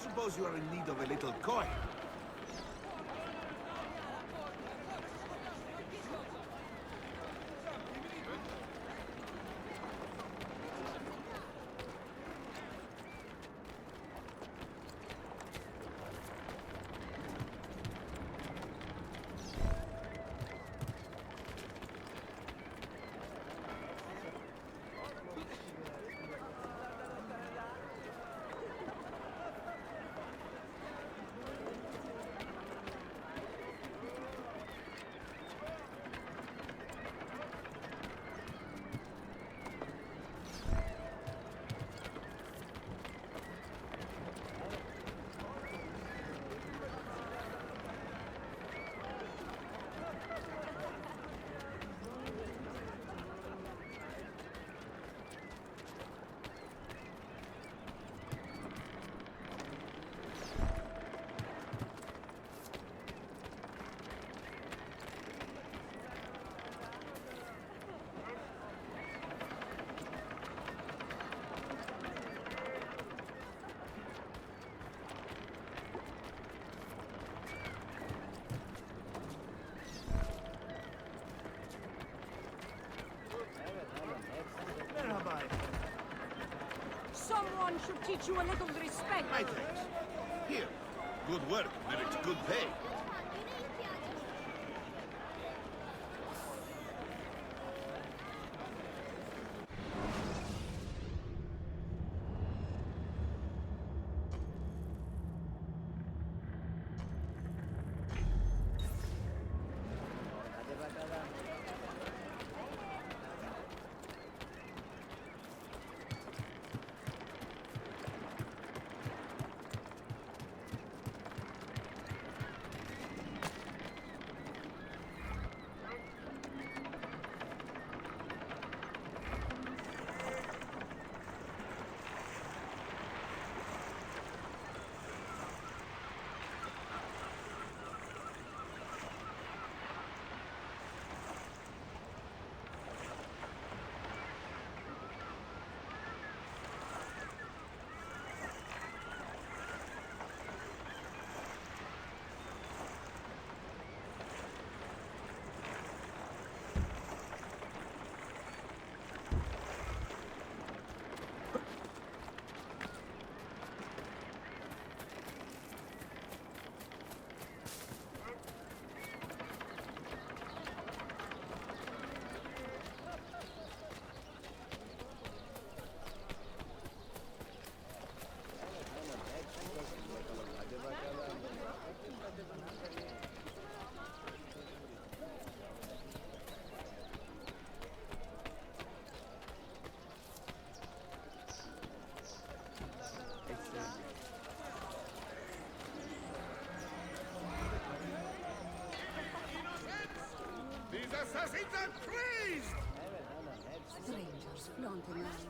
Suppose you are in need of a little coin. Someone should teach you a little respect. My thanks. Here. Good work merits good pay. These assassins are crazed! Strangers flaunting eyes.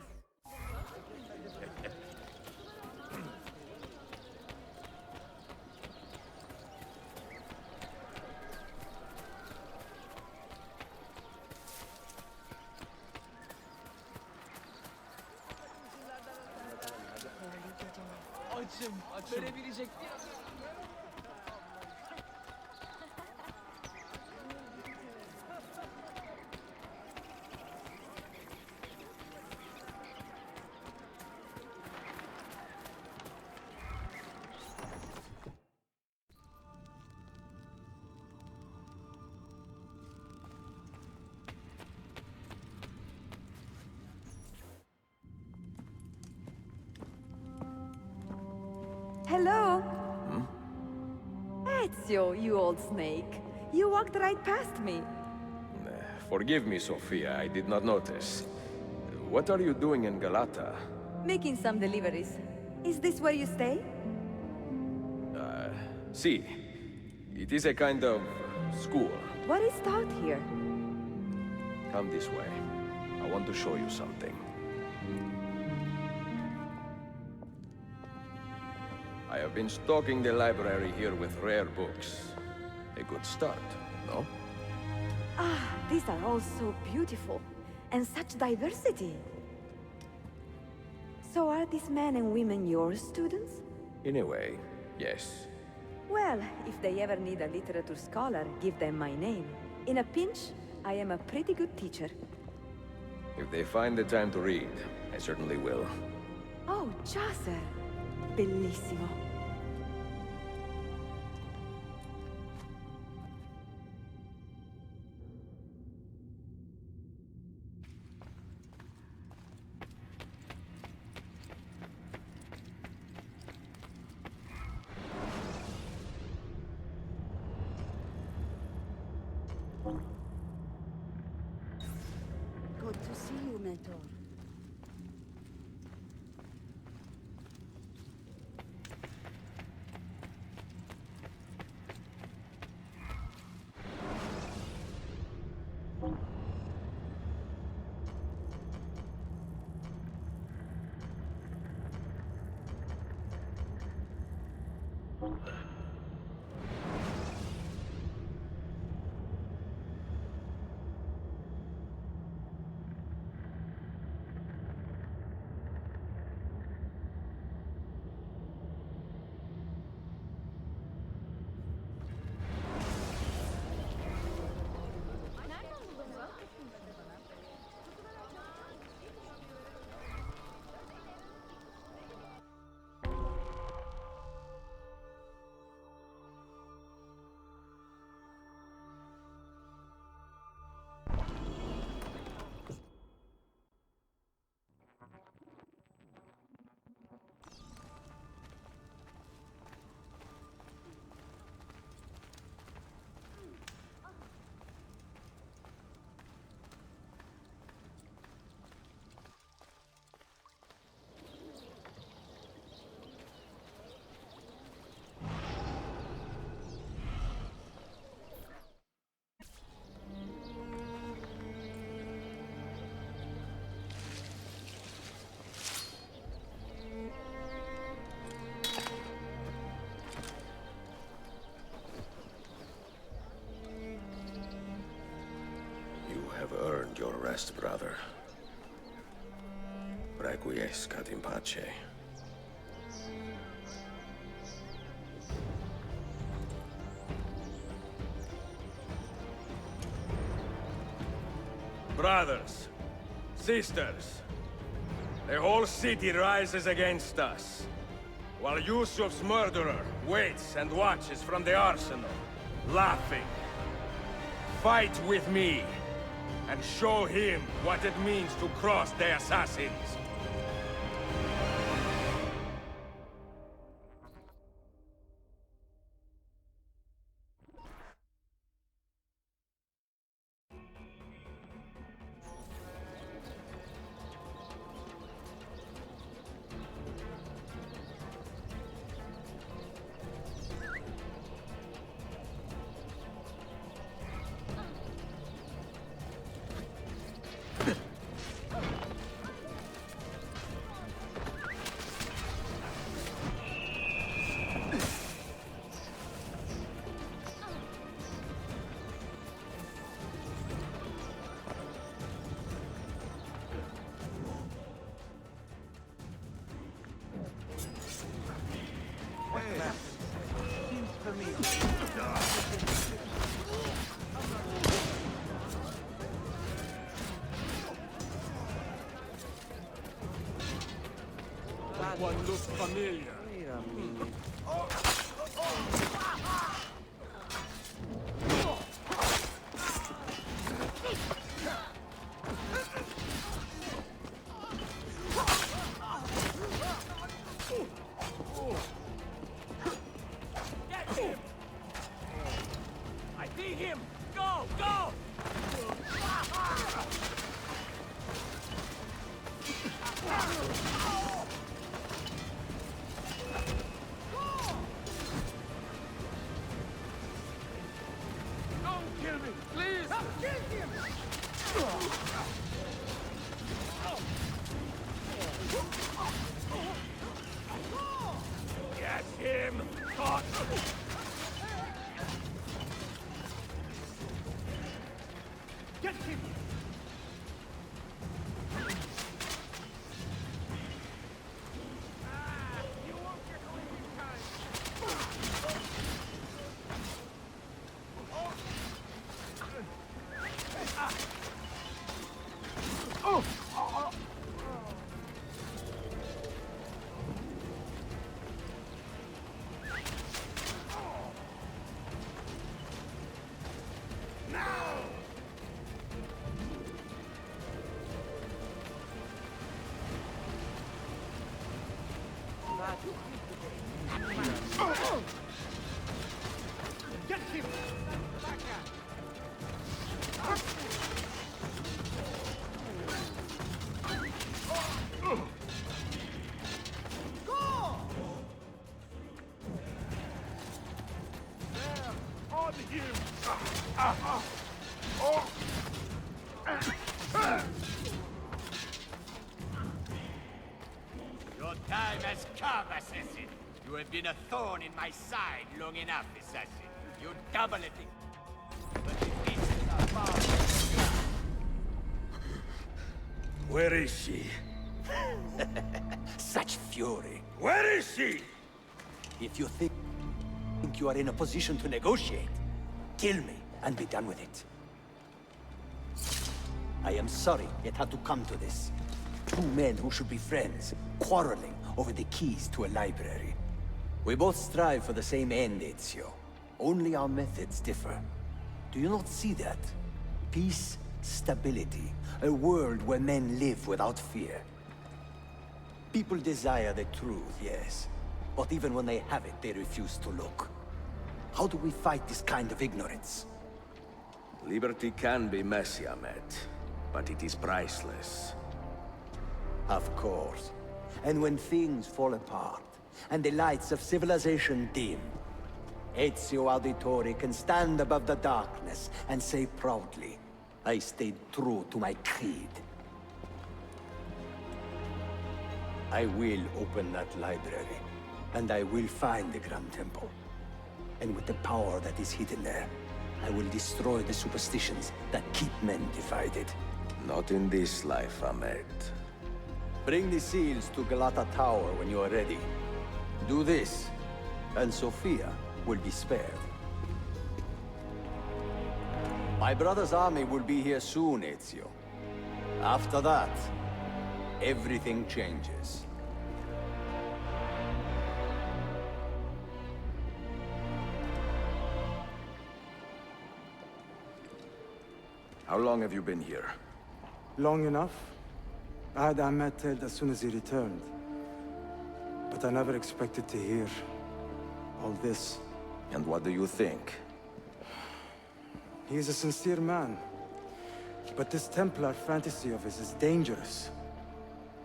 Açım. Verebilecek bir... Hello? Ezio, you old snake. You walked right past me. Forgive me, Sophia, I did not notice. What are you doing in Galata? Making some deliveries. Is this where you stay? See, it is a kind of school. What is taught here? Come this way. I want to show you something. I have been stocking the library here with rare books. A good start, no? Ah, these are all so beautiful. And such diversity. So are these men and women your students? In a way, yes. Well, if they ever need a literature scholar, give them my name. In a pinch, I am a pretty good teacher. If they find the time to read, I certainly will. Oh, Chaucer. Bellissimo. Good to see you, Mentor. You have earned your rest, brother. Requiescat in pace. Brothers, sisters, the whole city rises against us, while Yusuf's murderer waits and watches from the arsenal, laughing. Fight with me, and show him what it means to cross the assassins. That one looks familiar. Wait a minute. Get him! I see him! Go! Go! Don't kill me, please! Kill him! Get him! Caught! Get him! You won't get away with Your time has come, assassin. You have been a thorn in my side long enough, assassin. You double it. But the pieces are far from you. Where is she? Such fury. Where is she? If you think you are in a position to negotiate, kill me and be done with it. I am sorry it had to come to this. Two men who should be friends, quarreling over the keys to a library. We both strive for the same end, Ezio. Only our methods differ. Do you not see that? Peace, stability, a world where men live without fear. People desire the truth, yes. But even when they have it, they refuse to look. How do we fight this kind of ignorance? Liberty can be messy, Ahmed, but it is priceless. Of course. And when things fall apart, and the lights of civilization dim, Ezio Auditore can stand above the darkness and say proudly, I stayed true to my creed. I will open that library, and I will find the Grand Temple. And with the power that is hidden there, I will destroy the superstitions that keep men divided. Not in this life, Ahmed. Bring the seals to Galata Tower when you are ready. Do this, and Sophia will be spared. My brother's army will be here soon, Ezio. After that, everything changes. How long have you been here? Long enough. I had Ahmed killed as soon as he returned. But I never expected to hear all this. And what do you think? He is a sincere man. But this Templar fantasy of his is dangerous.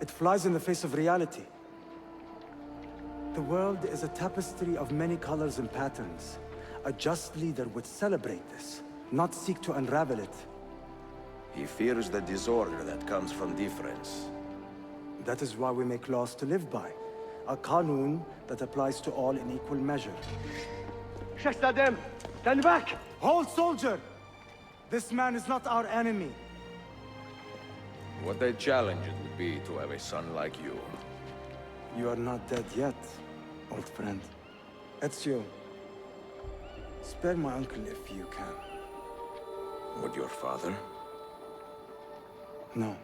It flies in the face of reality. The world is a tapestry of many colors and patterns. A just leader would celebrate this, not seek to unravel it. He fears the disorder that comes from difference. That is why we make laws to live by. A qanun that applies to all in equal measure. Shahzadem, stand back! Hold, soldier! This man is not our enemy. What a challenge it would be to have a son like you. You are not dead yet, old friend. Ezio, spare my uncle if you can. Would your father? No.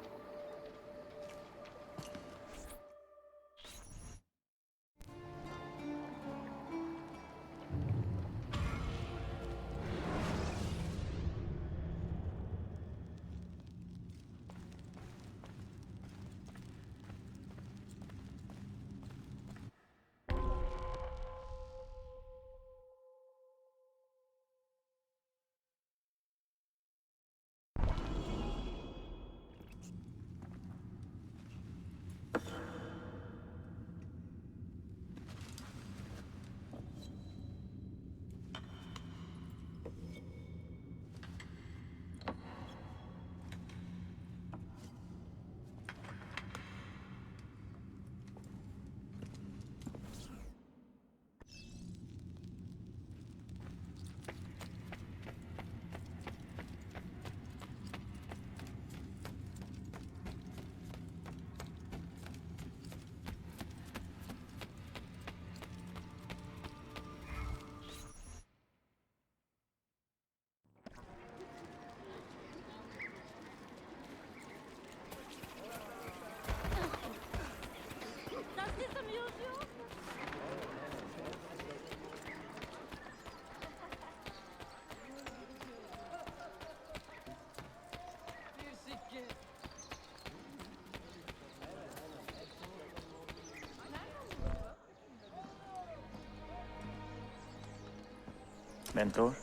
Mentor?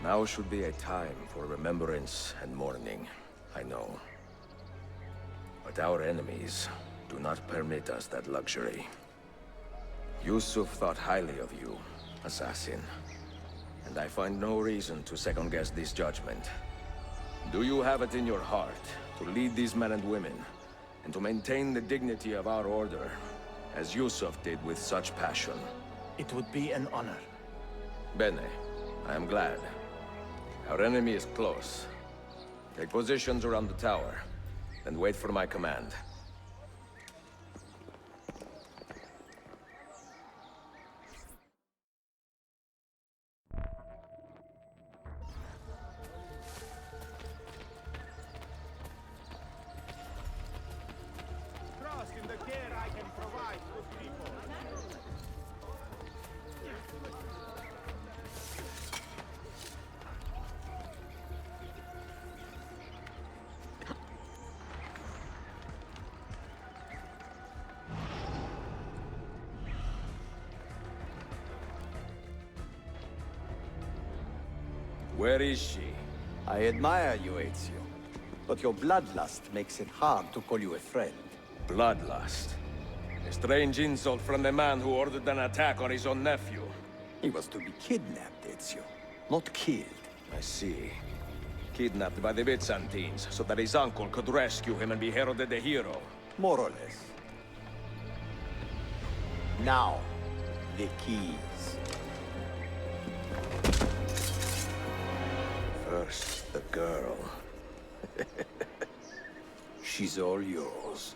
Now should be a time for remembrance and mourning, I know. But our enemies do not permit us that luxury. Yusuf thought highly of you, assassin. and I find no reason to second-guess this judgment. Do you have it in your heart to lead these men and women, and to maintain the dignity of our order, as Yusuf did with such passion? It would be an honor. Bene. I am glad. Our enemy is close. Take positions around the tower, and wait for my command. Trust in the care I can provide to people. Where is she? I admire you, Ezio. But your bloodlust makes it hard to call you a friend. Bloodlust. A strange insult from the man who ordered an attack on his own nephew. He was to be kidnapped, Ezio, not killed. I see. Kidnapped by the Byzantines, so that his uncle could rescue him and be heralded a hero. More or less. Now, the keys. First, the girl. She's all yours.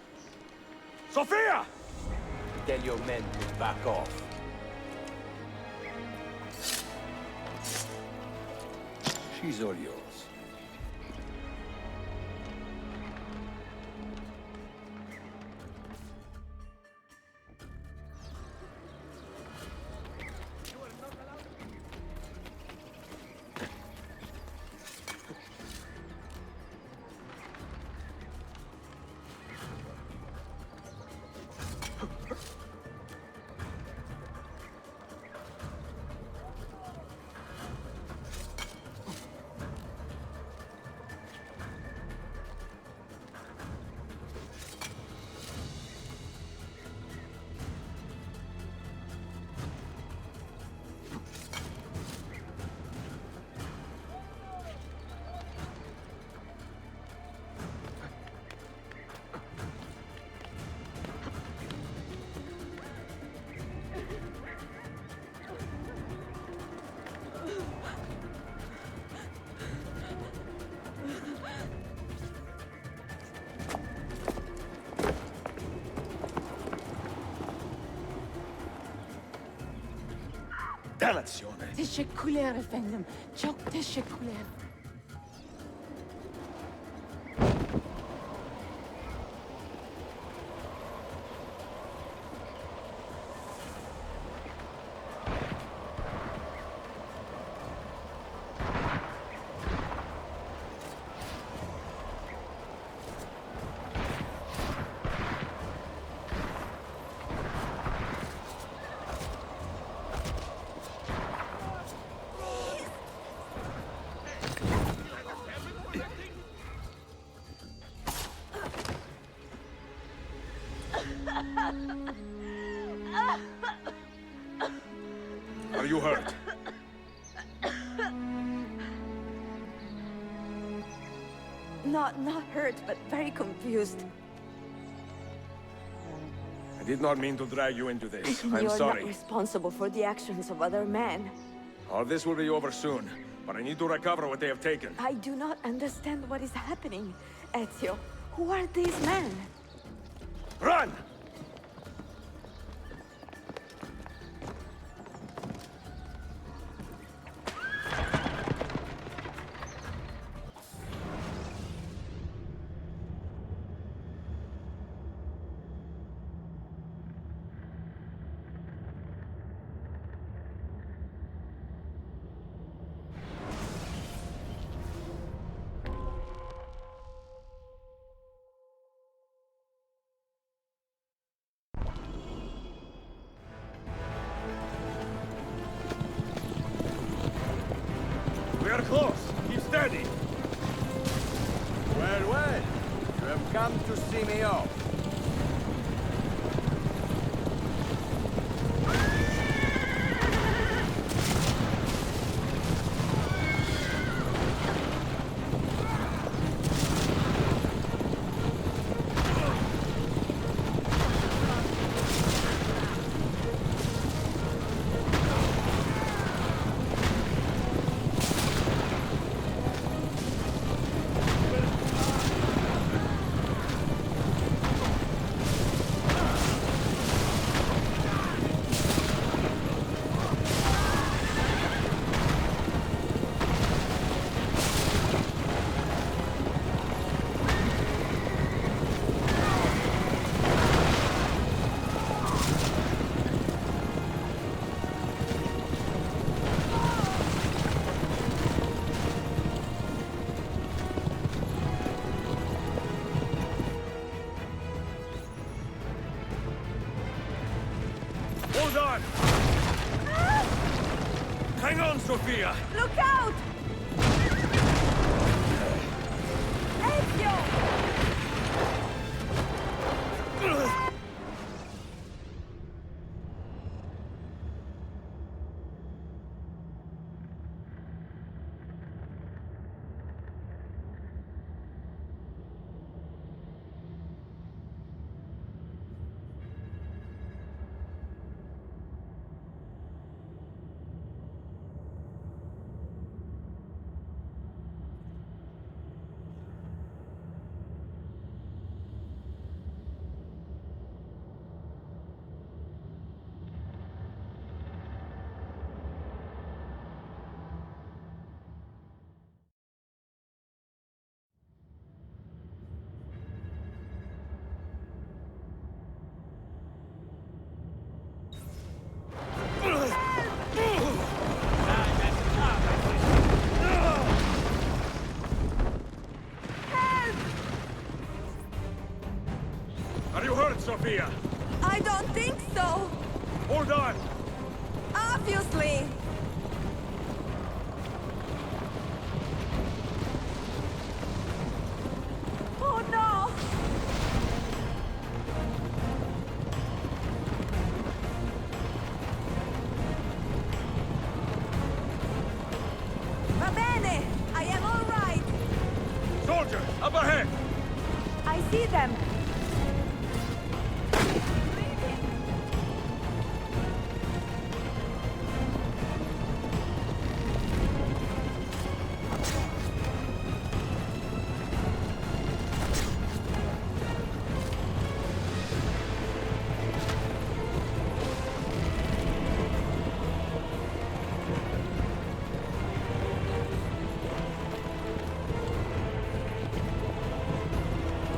Sophia! Tell your men to back off. She's all yours. Delazione! Teşekkürler efendim. Çok teşekkürler. Are you hurt? Not hurt, but very confused. I did not mean to drag you into this. I'm You're sorry. not responsible for the actions of other men. All this will be over soon, but I need to recover what they have taken. I do not understand what is happening, Ezio. Who are these men? Run! We are close. Keep steady. Well, well. You have come to see me off. Hold on! Hang on, Sophia! Look out! Ezio! Are you hurt, Sophia? I don't think so! Hold on! Obviously! Oh no! Va bene! I am all right! Soldier, up ahead! I see them!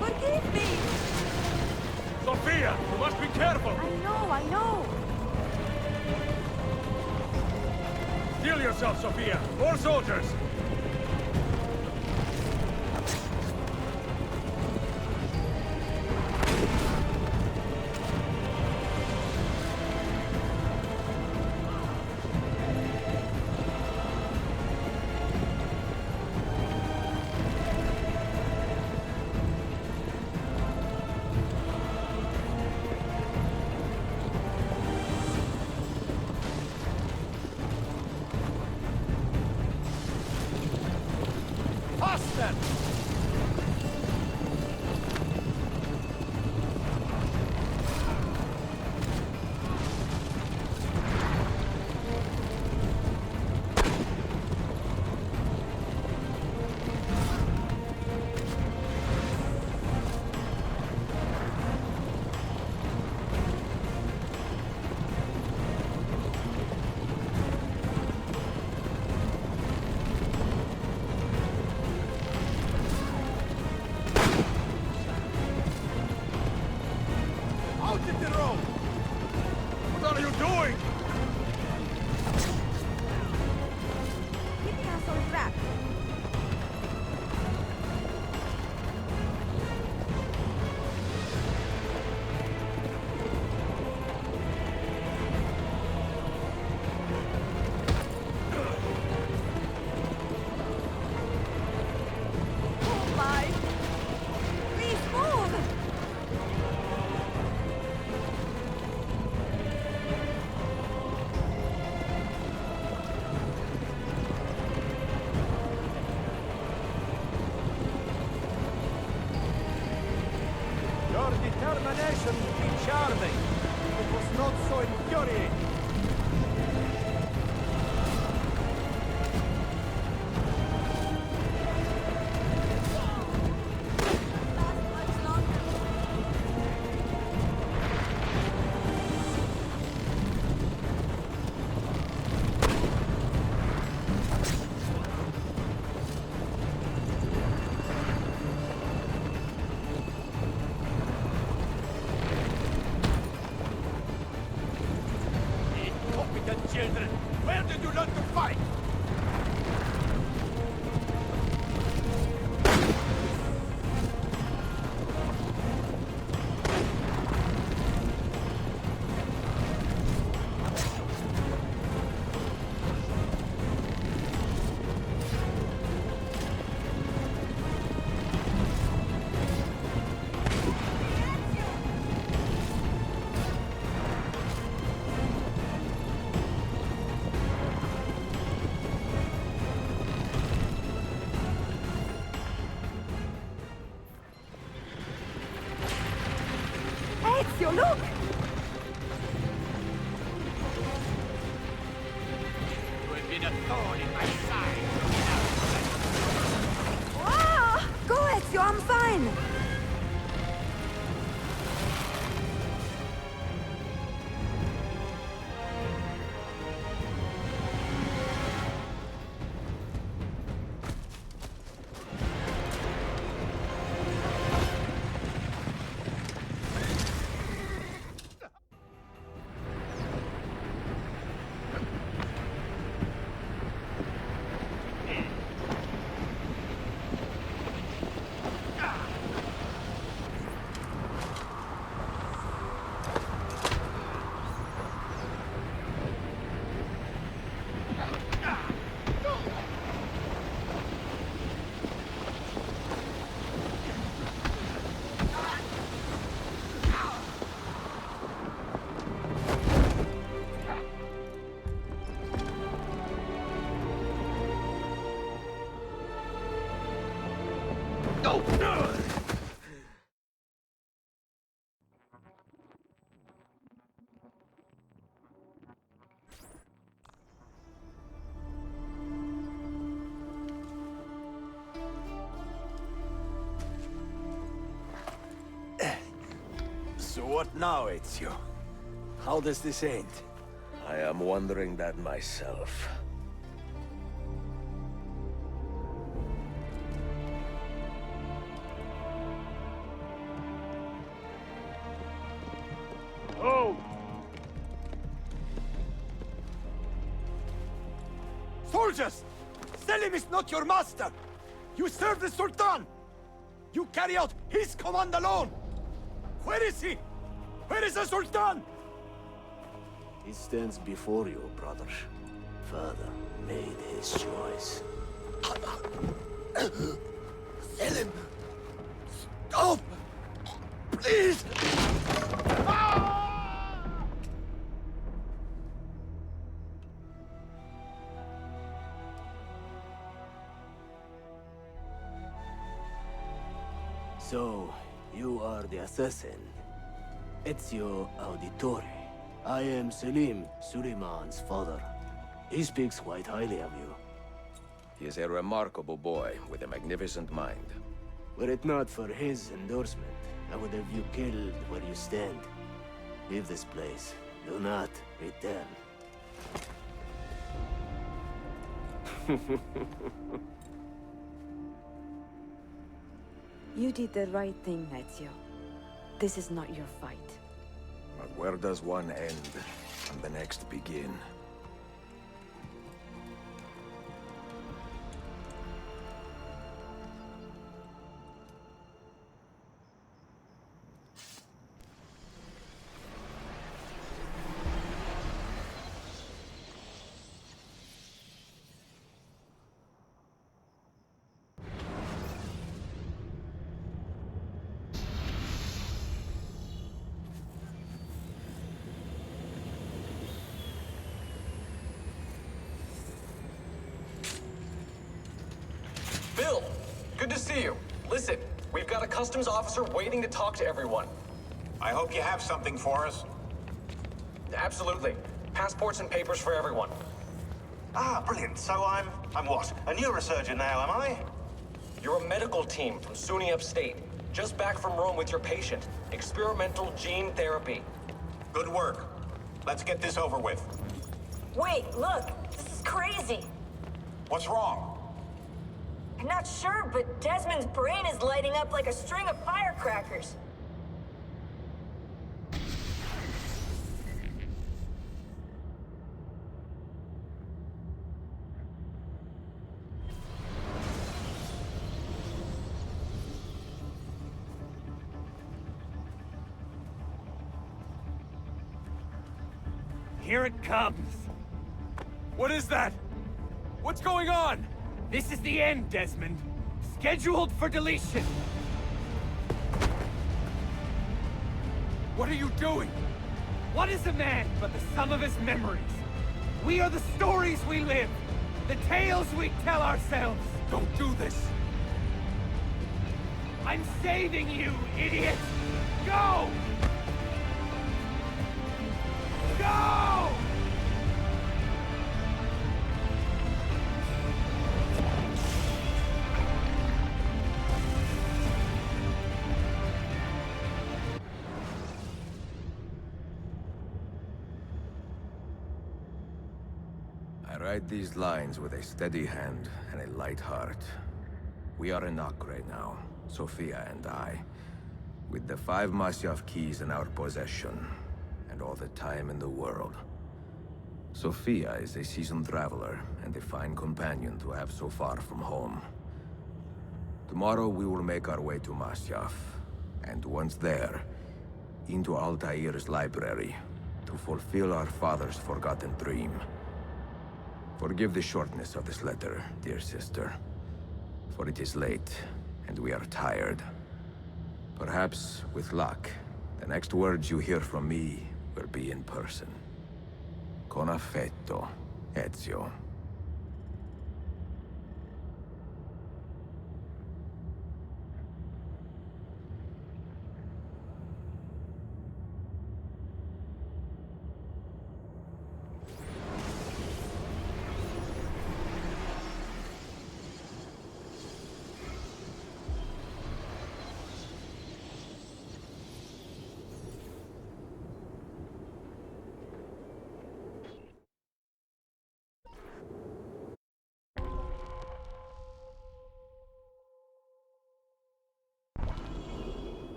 Forgive me! Sophia, you must be careful! I know! Steel yourself, Sophia! More soldiers! Faster! Out in the road! What are you doing? Keeping us on track. Oh my! Please move! Your determination would be charming. It was not so infuriating. Much longer. Incompetent children! Where did you learn to fight? Ah! Go, Ezio, I'm fine! So what now, Ezio? How does this end? I am wondering that myself. Soldiers! Selim is not your master! You serve the Sultan! You carry out his command alone! Where is he? Where is the Sultan? He stands before you, brother. Father made his choice. Selim! Stop! Please! So, you are the assassin. Ezio Auditore. I am Selim, Suleiman's father. He speaks quite highly of you. He is a remarkable boy with a magnificent mind. Were it not for his endorsement, I would have you killed where you stand. Leave this place. Do not return. You did the right thing, Ezio. This is not your fight. But where does one end and the next begin? Bill, good to see you. Listen, we've got a customs officer waiting to talk to everyone. I hope you have something for us. Absolutely. Passports and papers for everyone. Ah, brilliant. So I'm what? A neurosurgeon now, am I? You're a medical team from SUNY Upstate. Just back from Rome with your patient. Experimental gene therapy. Good work. Let's get this over with. Wait, look! This is crazy! What's wrong? I'm not sure, but Desmond's brain is lighting up like a string of firecrackers. Here it comes. What is that? What's going on? This is the end, Desmond. Scheduled for deletion. What are you doing? What is a man but the sum of his memories? We are the stories we live, the tales we tell ourselves. Don't do this. I'm saving you, idiot! Go! Go! write these lines with a steady hand and a light heart. We are in Acre now, Sophia and I, with the 5 Masyaf keys in our possession, and all the time in the world. Sophia is a seasoned traveler, and a fine companion to have so far from home. Tomorrow we will make our way to Masyaf, and once there, into Altair's library, to fulfill our father's forgotten dream. Forgive the shortness of this letter, dear sister, for it is late, and we are tired. Perhaps, with luck, the next words you hear from me will be in person. Con affetto, Ezio.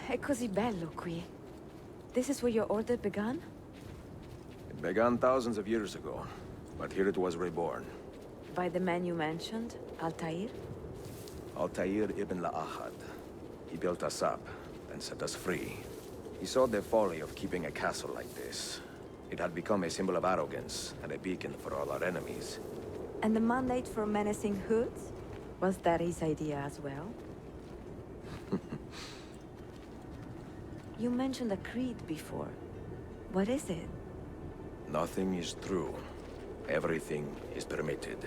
È così bello qui. This is where your order began? It began thousands of years ago, but here it was reborn. By the man you mentioned, Altair? Altair Ibn-La'Ahad. He built us up, and set us free. He saw the folly of keeping a castle like this. It had become a symbol of arrogance, and a beacon for all our enemies. And the mandate for menacing hoods? Was that his idea as well? You mentioned a creed before. What is it? Nothing is true. Everything is permitted.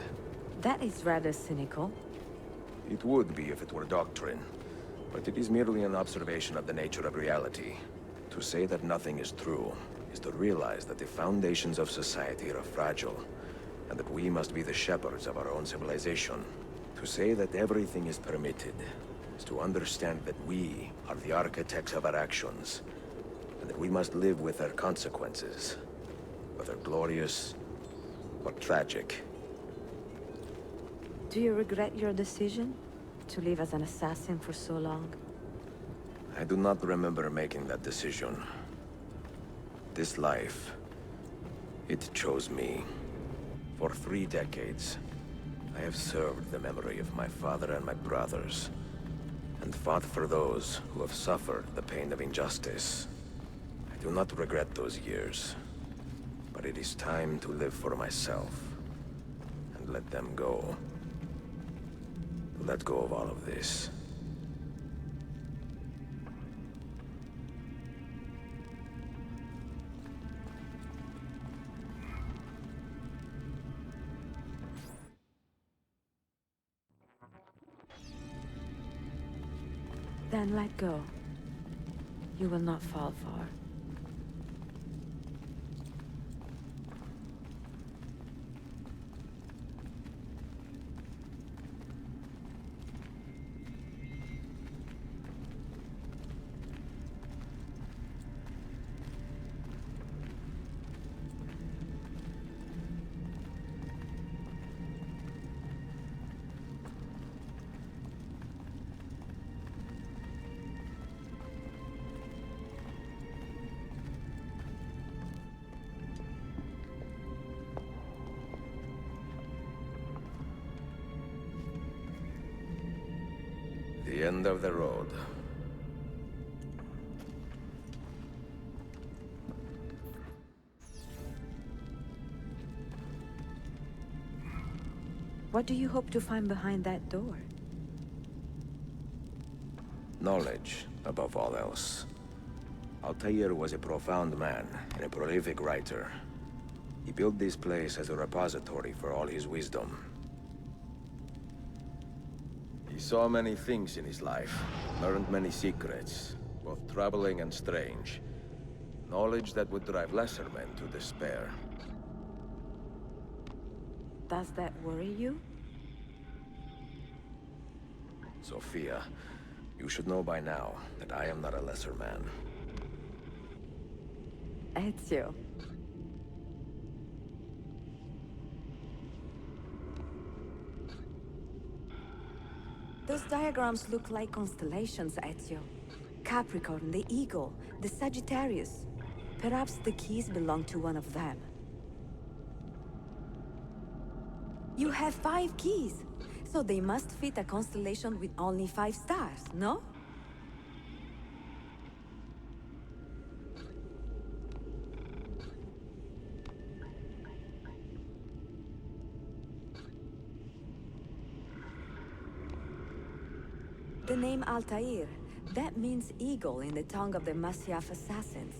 That is rather cynical. It would be if it were doctrine, but it is merely an observation of the nature of reality. To say that nothing is true is to realize that the foundations of society are fragile, and that we must be the shepherds of our own civilization. To say that everything is permitted is to understand that we are the architects of our actions, and that we must live with their consequences, whether glorious or tragic. Do you regret your decision to live as an assassin for so long? I do not remember making that decision. This life, it chose me. For 3 decades, I have served the memory of my father and my brothers, and fought for those who have suffered the pain of injustice. I do not regret those years, but it is time to live for myself, and let them go. Let go of all of this. Then let go. You will not fall far. The end of the road. What do you hope to find behind that door? Knowledge, above all else. Altair was a profound man and a prolific writer. He built this place as a repository for all his wisdom. He saw many things in his life, learned many secrets, both troubling and strange. Knowledge that would drive lesser men to despair. Does that worry you? Sophia, you should know by now that I am not a lesser man. Ezio. Those diagrams look like constellations, Ezio. Capricorn, the Eagle, the Sagittarius. Perhaps the keys belong to one of them. You have 5 keys, so they must fit a constellation with only 5 stars, no? The name Altair, that means eagle in the tongue of the Masyaf assassins.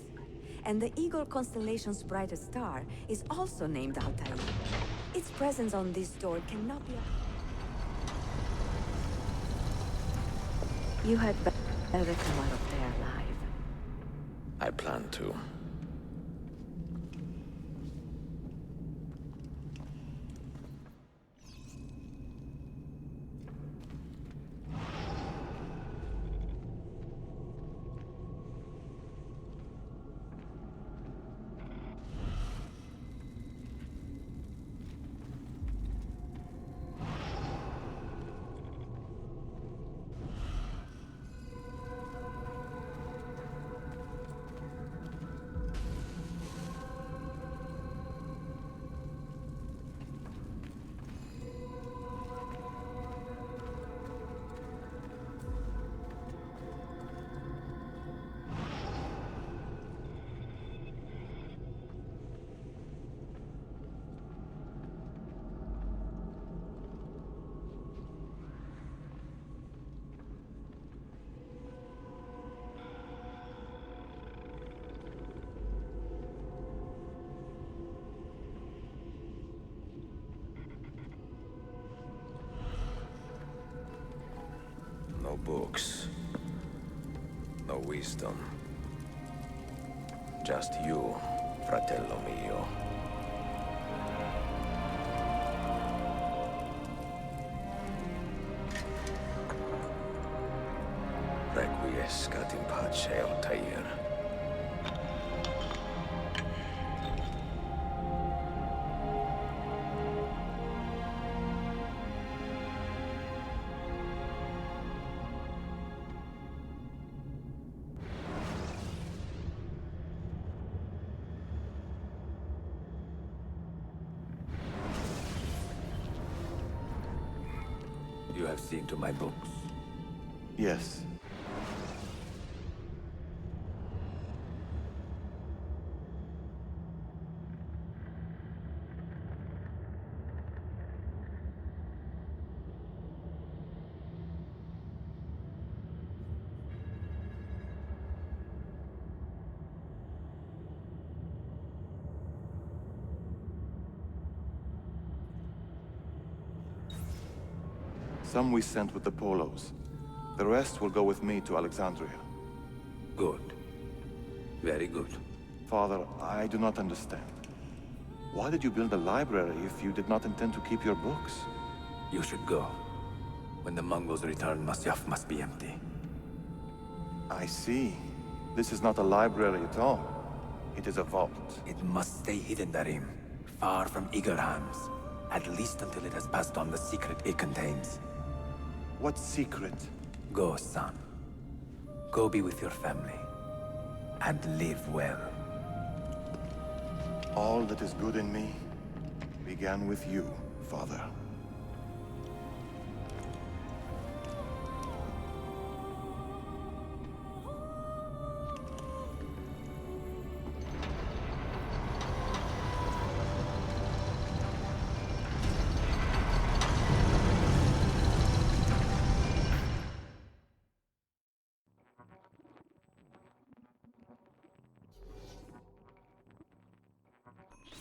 And the eagle constellation's brightest star is also named Altair. Its presence on this door cannot be... You had better come out of there alive. I plan to. No books. No wisdom. Just you, fratello mio. Requiescat in pace, Altair. You have seen to my books? Yes. Some we sent with the Polos. The rest will go with me to Alexandria. Good. Very good. Father, I do not understand. Why did you build a library if you did not intend to keep your books? You should go. When the Mongols return, Masyaf must be empty. I see. This is not a library at all. It is a vault. It must stay hidden, Darim. Far from eager hands. At least until it has passed on the secret it contains. What secret? Go, son. Go be with your family. And live well. All that is good in me began with you, Father.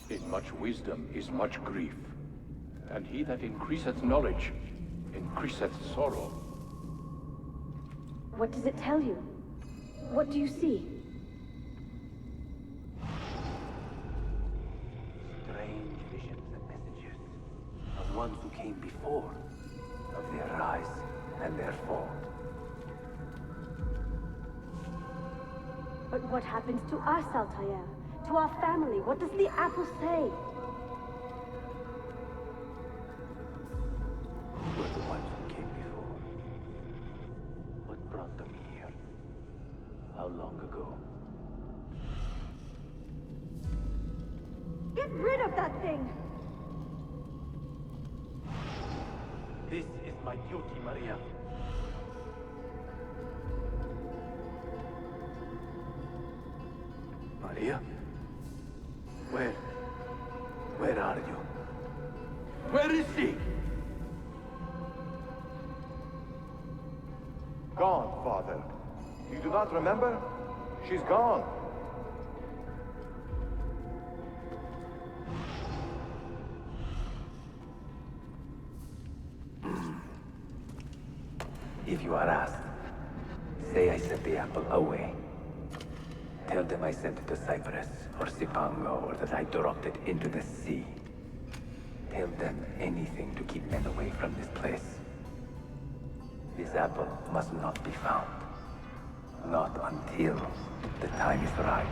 In much wisdom is much grief, and he that increaseth knowledge increaseth sorrow. What does it tell you? What do you see? Strange visions and messages of ones who came before, of their rise and their fall. But what happens to us, Altair? To our family, what does the apple say? Who were the ones who came before? What brought them here? How long ago? Get rid of that thing! This is my duty, Maria. Maria? Where are you? Where is she? Gone, Father. You do not remember? She's gone. If you are asked, say I sent the apple away. Tell them I sent it to Cyprus or Cipango, or that I dropped it into the sea. Tell them anything to keep men away from this place. This apple must not be found. Not until the time is right.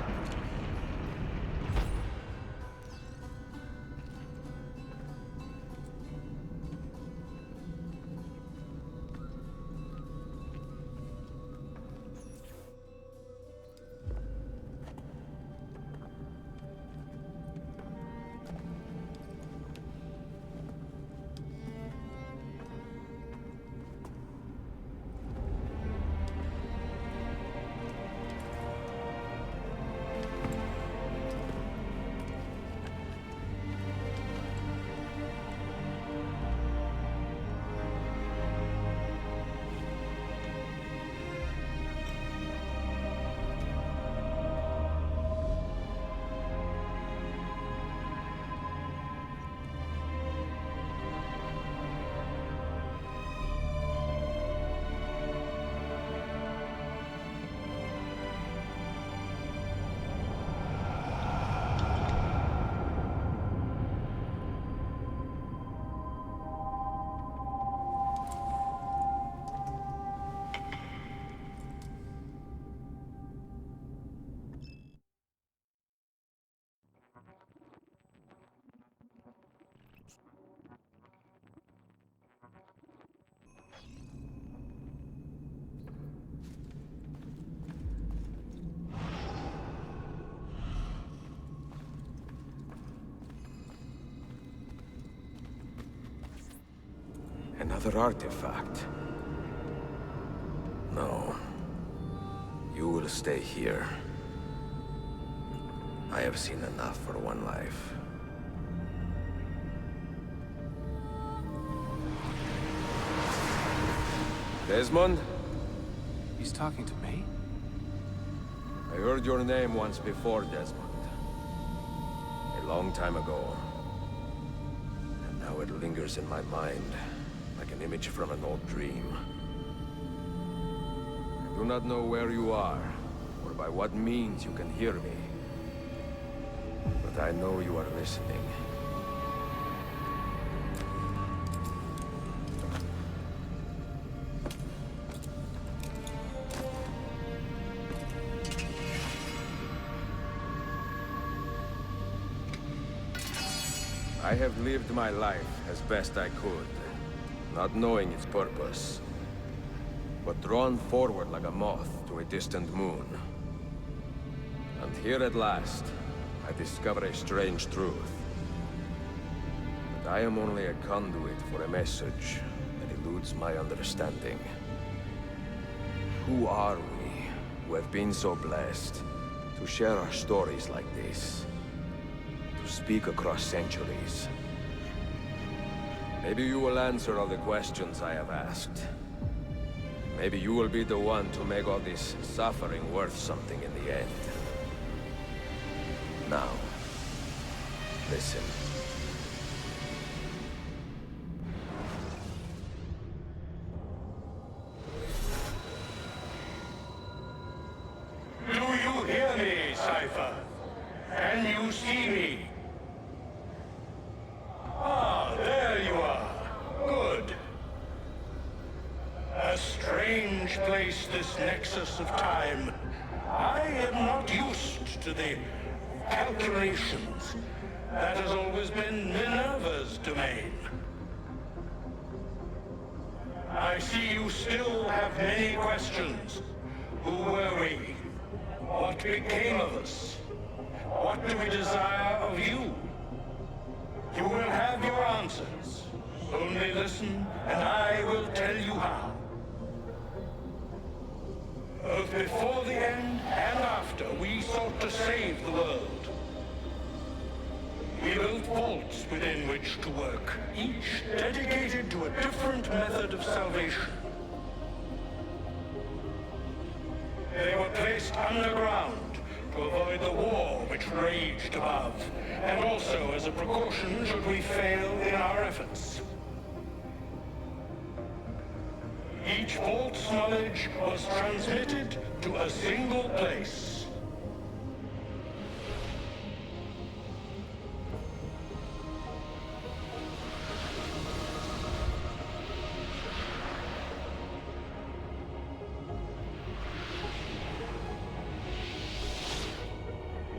Another artifact. No. You will stay here. I have seen enough for one life. Desmond? He's talking to me? I heard your name once before, Desmond. A long time ago. And now it lingers in my mind, like an image from an old dream. I do not know where you are, or by what means you can hear me. But I know you are listening. I have lived my life as best I could, not knowing its purpose, but drawn forward like a moth to a distant moon. And here at last, I discover a strange truth. But I am only a conduit for a message that eludes my understanding. Who are we, who have been so blessed, to share our stories like this? To speak across centuries. Maybe you will answer all the questions I have asked. Maybe you will be the one to make all this suffering worth something in the end. Now, listen. Do you hear me, Cypher? Can you see me? Ah, there you are. Good. A strange place, this nexus of time. I am not used to the calculations. That has always been Minerva's domain. I see you still have many questions. Who were we? What became of us? What do we desire of you? You will have your answers. Only listen, and I will tell you how. Both before the end and after, we sought to save the world. We built vaults within which to work, each dedicated to a different method of salvation. They were placed underground to avoid the war which raged above, and also as a precaution should we fail in our efforts. Each vault's knowledge was transmitted to a single place.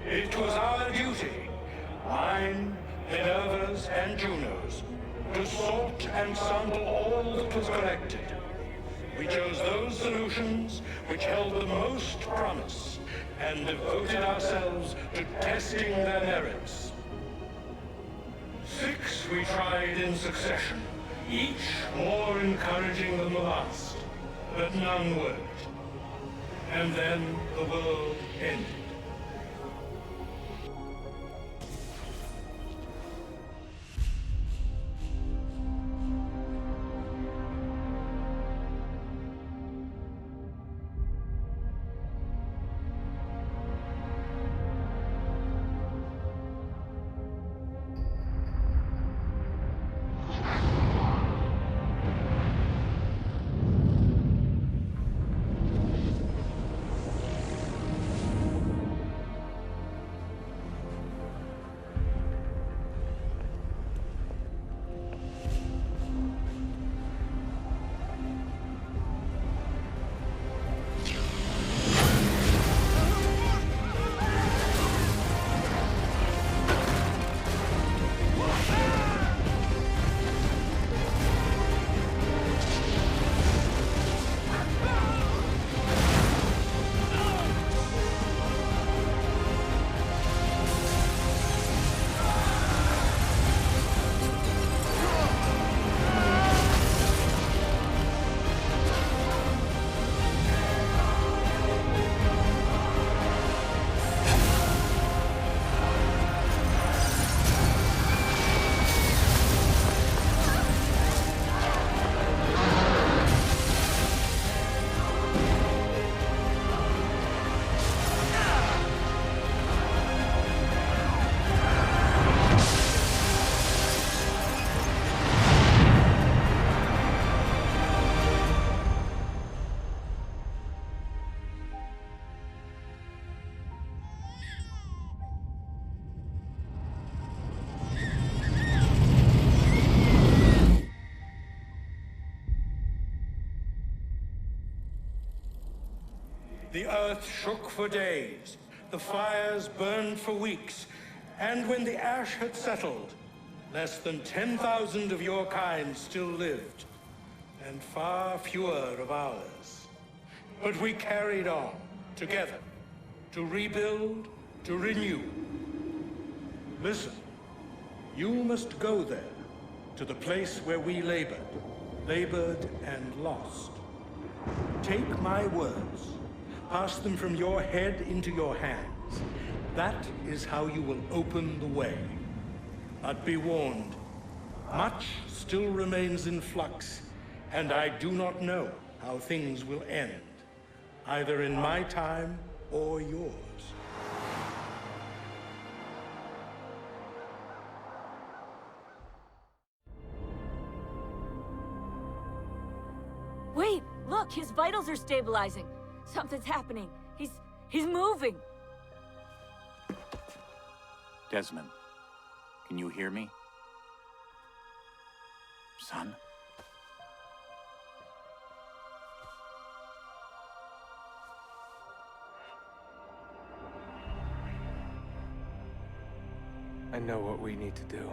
It was our duty, mine, Minerva's, and Juno's, to sort and sample all that was collected. We chose those solutions which held the most promise, and devoted ourselves to testing their merits. 6 we tried in succession, each more encouraging than the last, but none worked. And then the world ended. The earth shook for days, the fires burned for weeks, and when the ash had settled, less than 10,000 of your kind still lived, and far fewer of ours. But we carried on, together, to rebuild, to renew. Listen, you must go there, to the place where we labored and lost. Take my words. Pass them from your head into your hands. That is how you will open the way. But be warned, much still remains in flux, and I do not know how things will end, either in my time or yours. Wait, look, his vitals are stabilizing. Something's happening. He's moving. Desmond, can you hear me? Son? I know what we need to do.